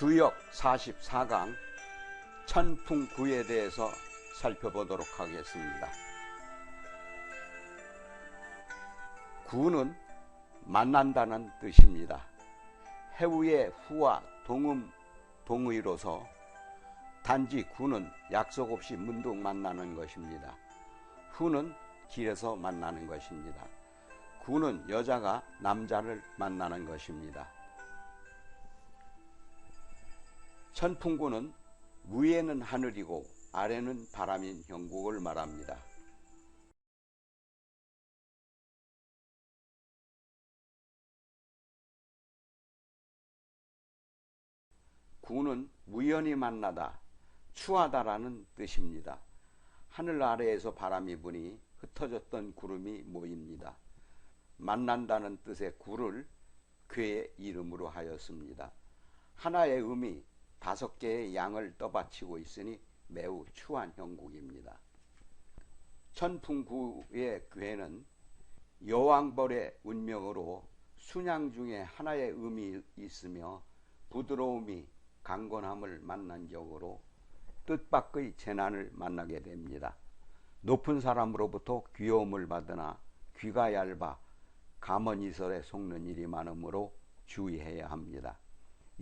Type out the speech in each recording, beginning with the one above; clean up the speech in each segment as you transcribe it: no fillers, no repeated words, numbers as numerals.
주역 44강 천풍구에 대해서 살펴보도록 하겠습니다. 구는 만난다는 뜻입니다. 해우의 후와 동음 동의로서 단지 구는 약속 없이 문득 만나는 것입니다. 후는 길에서 만나는 것입니다. 구는 여자가 남자를 만나는 것입니다. 천풍구는 위에는 하늘이고 아래는 바람인 형국을 말합니다. 구는 우연히 만나다, 추하다라는 뜻입니다. 하늘 아래에서 바람이 부니 흩어졌던 구름이 모입니다. 만난다는 뜻의 구를 괴의 이름으로 하였습니다. 하나의 음이 5개의 양을 떠받치고 있으니 매우 추한 형국입니다. 천풍구의 괴는 여왕벌의 운명으로 순양 중에 하나의 음이 있으며 부드러움이 강건함을 만난 격으로 뜻밖의 재난을 만나게 됩니다. 높은 사람으로부터 귀여움을 받으나 귀가 얇아 감언이설에 속는 일이 많으므로 주의해야 합니다.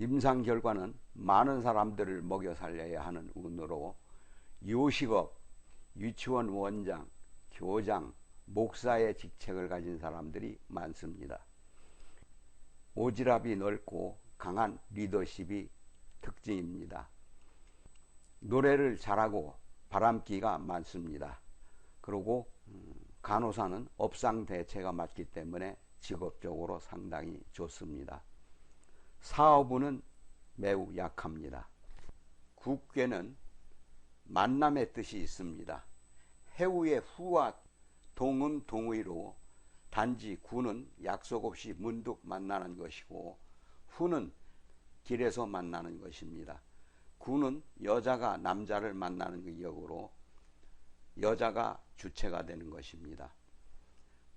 임상 결과는 많은 사람들을 먹여 살려야 하는 운으로 요식업, 유치원 원장, 교장, 목사의 직책을 가진 사람들이 많습니다. 오지랖이 넓고 강한 리더십이 특징입니다. 노래를 잘하고 바람기가 많습니다. 그리고 간호사는 업상 대체가 맞기 때문에 직업적으로 상당히 좋습니다. 사업운은 매우 약합니다. 국괴는 만남의 뜻이 있습니다. 해우의 후와 동음 동의로 단지 구는 약속 없이 문득 만나는 것이고 후는 길에서 만나는 것입니다. 구는 여자가 남자를 만나는 격으로 여자가 주체가 되는 것입니다.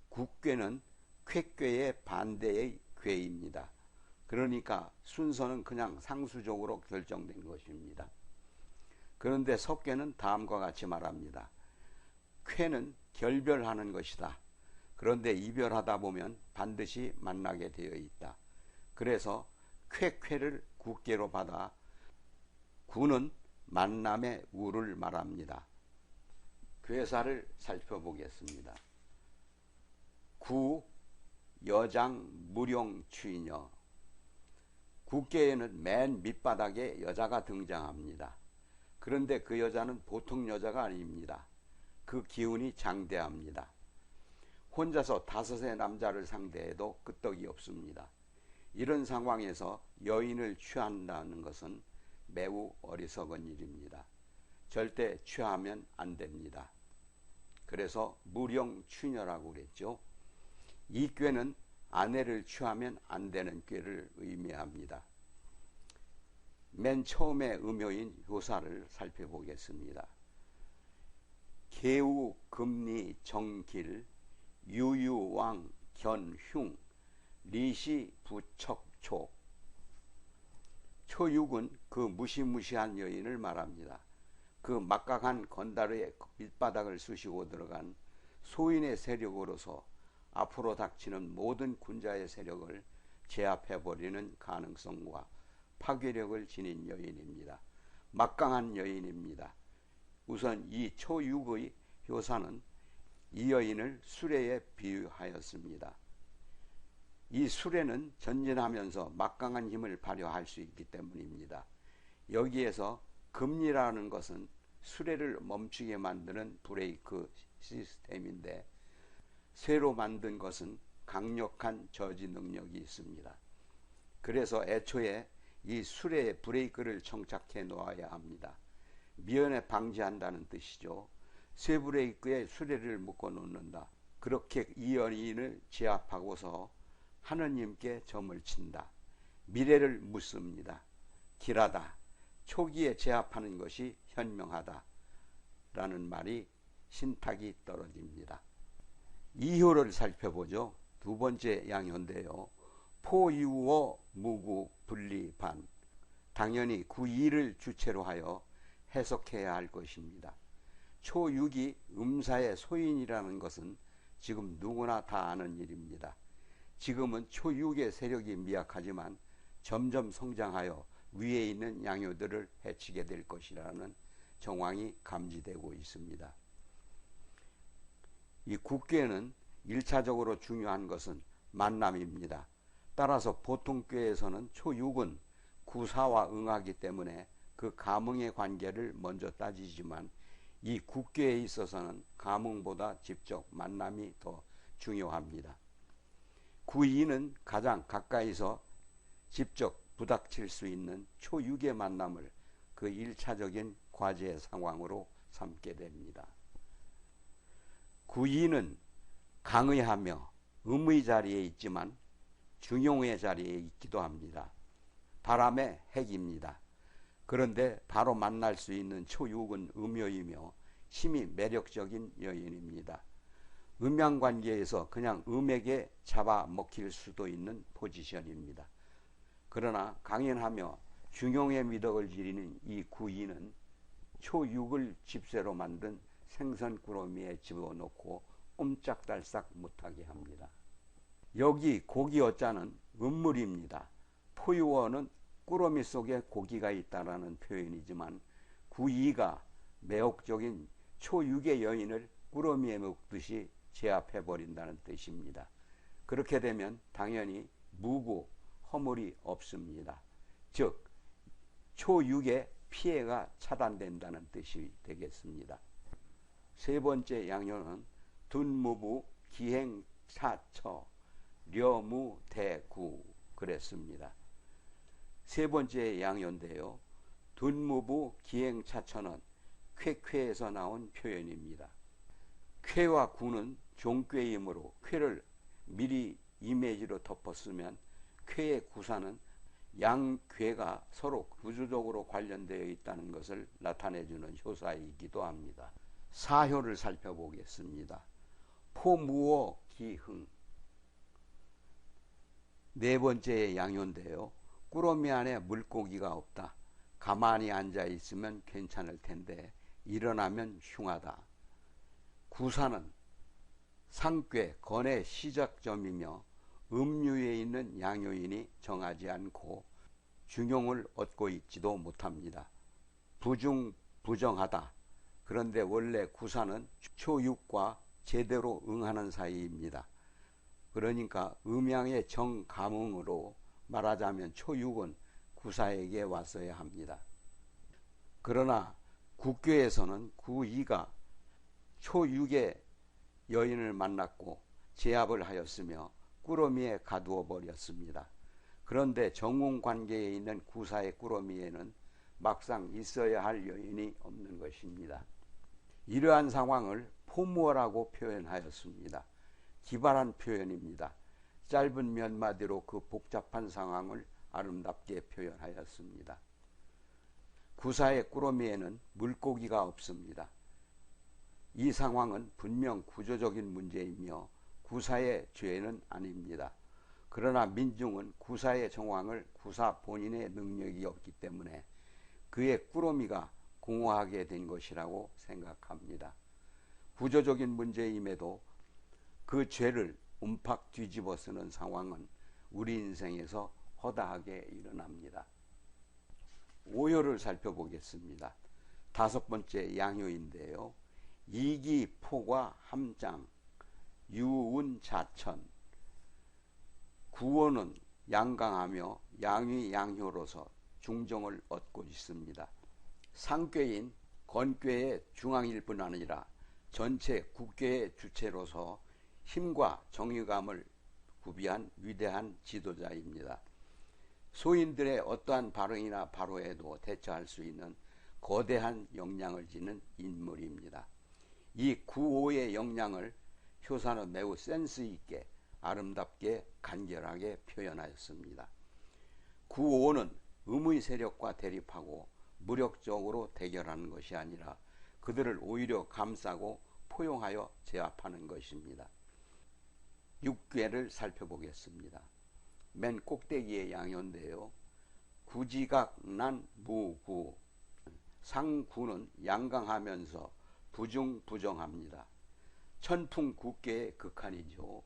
국괴는 쾌괴의 반대의 괴입니다. 그러니까 순서는 그냥 상수적으로 결정된 것입니다. 그런데 석괴는 다음과 같이 말합니다. 쾌는 결별하는 것이다. 그런데 이별하다 보면 반드시 만나게 되어 있다. 그래서 쾌를 국괴로 받아 구는 만남의 우를 말합니다. 괴사를 살펴보겠습니다. 구, 여장, 무령, 취녀. 국괴에는 맨 밑바닥에 여자가 등장합니다. 그런데 그 여자는 보통 여자가 아닙니다. 그 기운이 장대합니다. 혼자서 5의 남자를 상대해도 끄떡이 없습니다. 이런 상황에서 여인을 취한다는 것은 매우 어리석은 일입니다. 절대 취하면 안 됩니다. 그래서 무령 취녀라고 그랬죠. 이 꾀는 아내를 취하면 안 되는 꾀를 의미합니다. 맨 처음에 음요인 효사를 살펴보겠습니다. 개우, 금리, 정길, 유유왕, 견흉, 리시, 부척초. 초육은 그 무시무시한 여인을 말합니다. 그 막강한 건달의 밑바닥을 쑤시고 들어간 소인의 세력으로서 앞으로 닥치는 모든 군자의 세력을 제압해버리는 가능성과 파괴력을 지닌 여인입니다. 막강한 여인입니다. 우선 이 초육의 효사는 이 여인을 수레에 비유하였습니다. 이 수레는 전진하면서 막강한 힘을 발휘할 수 있기 때문입니다. 여기에서 금리라는 것은 수레를 멈추게 만드는 브레이크 시스템인데 새로 만든 것은 강력한 저지 능력이 있습니다. 그래서 애초에 이 수레에 브레이크를 청착해 놓아야 합니다. 미연에 방지한다는 뜻이죠. 쇠 브레이크에 수레를 묶어 놓는다. 그렇게 이 여인을 제압하고서 하느님께 점을 친다. 미래를 묻습니다. 길하다. 초기에 제압하는 것이 현명하다. 라는 말이 신탁이 떨어집니다. 이효를 살펴보죠. 두 번째 양효인데요. 포유어 무구 분리반. 당연히 구2를 주체로 하여 해석해야 할 것입니다. 초6이 음사의 소인이라는 것은 지금 누구나 다 아는 일입니다. 지금은 초6의 세력이 미약하지만 점점 성장하여 위에 있는 양요들을 해치게 될 것이라는 정황이 감지되고 있습니다. 이 국괴는 1차적으로 중요한 것은 만남입니다. 따라서 보통 꾀에서는 초6은 구사와 응하기 때문에 그 감응의 관계를 먼저 따지지만 이 국괴에 있어서는 감응보다 직접 만남이 더 중요합니다. 구2는 가장 가까이서 직접 부닥칠 수 있는 초6의 만남을 그 1차적인 과제 상황으로 삼게 됩니다. 구2는 강의하며 음의 자리에 있지만 중용의 자리에 있기도 합니다. 바람의 핵입니다. 그런데 바로 만날 수 있는 초6은 음요이며 힘이 매력적인 여인입니다. 음양관계에서 그냥 음에게 잡아먹힐 수도 있는 포지션입니다. 그러나 강연하며 중용의 미덕을 지니는 이 구2는 초6을 집세로 만든 생선꾸러미에 집어넣고 옴짝달싹 못하게 합니다. 여기 고기어자는 음물입니다. 포유어는 꾸러미 속에 고기가 있다라는 표현이지만 구2가 매혹적인 초6의 여인을 꾸러미에 먹듯이 제압해버린다는 뜻입니다. 그렇게 되면 당연히 무고, 허물이 없습니다. 즉 초6의 피해가 차단된다는 뜻이 되겠습니다. 세 번째 양요는 둔무부 기행차처 려무대구 그랬습니다. 세 번째 양요인데요. 둔무부 기행차처는 쾌쾌에서 나온 표현입니다. 쾌와 구는 종꾀이므로 쾌를 미리 이미지로 덮었으면 쾌의 구사는 양괴가 서로 구조적으로 관련되어 있다는 것을 나타내주는 효사이기도 합니다. 사효를 살펴보겠습니다. 포무어 기흥 네 번째 양요인데요. 꾸러미 안에 물고기가 없다. 가만히 앉아 있으면 괜찮을 텐데 일어나면 흉하다. 구사는 상괴 건의 시작점이며 음유에 있는 양요인이 정하지 않고 중용을 얻고 있지도 못합니다. 부중부정하다. 그런데 원래 구사는 초6과 제대로 응하는 사이입니다. 그러니까 음양의 정감응으로 말하자면 초6은 구사에게 왔어야 합니다. 그러나 국교에서는 구2가 초6의 여인을 만났고 제압을 하였으며 꾸러미에 가두어 버렸습니다. 그런데 정운관계에 있는 구사의 꾸러미에는 막상 있어야 할 여인이 없는 것입니다. 이러한 상황을 포무어라고 표현하였습니다. 기발한 표현입니다. 짧은 몇 마디로 그 복잡한 상황을 아름답게 표현하였습니다. 구사의 꾸러미에는 물고기가 없습니다. 이 상황은 분명 구조적인 문제이며 구사의 죄는 아닙니다. 그러나 민중은 구사의 정황을 구사 본인의 능력이 없기 때문에 그의 꾸러미가 공허하게 된 것이라고 생각합니다. 구조적인 문제임에도 그 죄를 움팍 뒤집어 쓰는 상황은 우리 인생에서 허다하게 일어납니다. 오요를 살펴보겠습니다. 다섯 번째 양요인데요. 이기포과 함장, 유운자천. 구원은 양강하며 양위양효로서 중정을 얻고 있습니다. 상괴인 건괴의 중앙일 뿐 아니라 전체 국괴의 주체로서 힘과 정의감을 구비한 위대한 지도자입니다. 소인들의 어떠한 발언이나 발호에도 대처할 수 있는 거대한 역량을 지닌 인물입니다. 이 구호의 역량을 효사는 매우 센스 있게 아름답게 간결하게 표현하였습니다. 구호는 음의 세력과 대립하고 무력적으로 대결하는 것이 아니라 그들을 오히려 감싸고 포용하여 제압하는 것입니다. 6괴를 살펴보겠습니다. 맨 꼭대기의 양요인데요. 구지각난 무구. 상구는 양강하면서 부중부정합니다. 천풍국계의 극한이죠.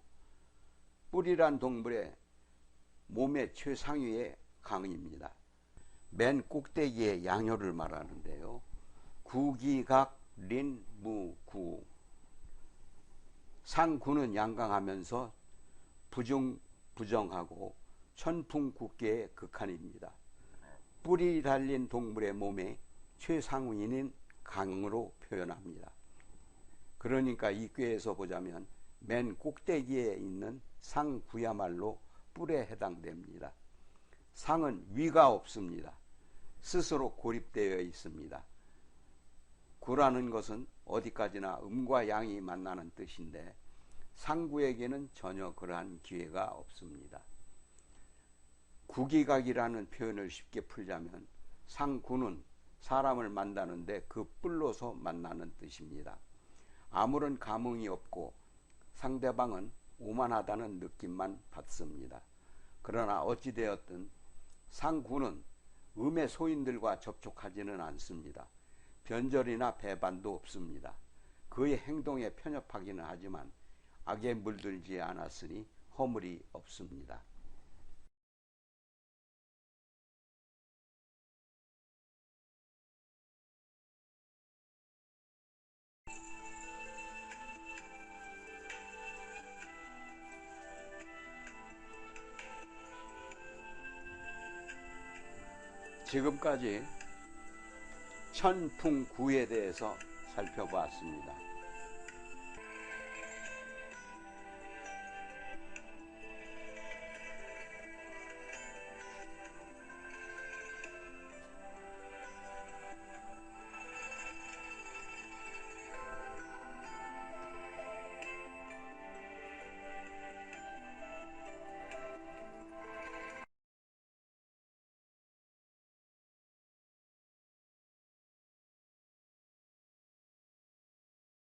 뿔이란 동물의 몸의 최상위의 강입니다. 맨 꼭대기의 양효를 말하는데요. 구기각린무구. 상구는 양강하면서 부중부정하고 천풍국계의 극한입니다. 뿔이 달린 동물의 몸의 최상위인 강으로 표현합니다. 그러니까 이 꾀에서 보자면 맨 꼭대기에 있는 상구야말로 뿔에 해당됩니다. 상은 위가 없습니다. 스스로 고립되어 있습니다. 구라는 것은 어디까지나 음과 양이 만나는 뜻인데 상구에게는 전혀 그러한 기회가 없습니다. 구기각이라는 표현을 쉽게 풀자면 상구는 사람을 만나는데 그 뿔로서 만나는 뜻입니다. 아무런 감흥이 없고 상대방은 오만하다는 느낌만 받습니다. 그러나 어찌되었든 상구는 음의 소인들과 접촉하지는 않습니다. 변절이나 배반도 없습니다. 그의 행동에 편협하기는 하지만 악에 물들지 않았으니 허물이 없습니다. 지금까지 천풍구에 대해서 살펴보았습니다.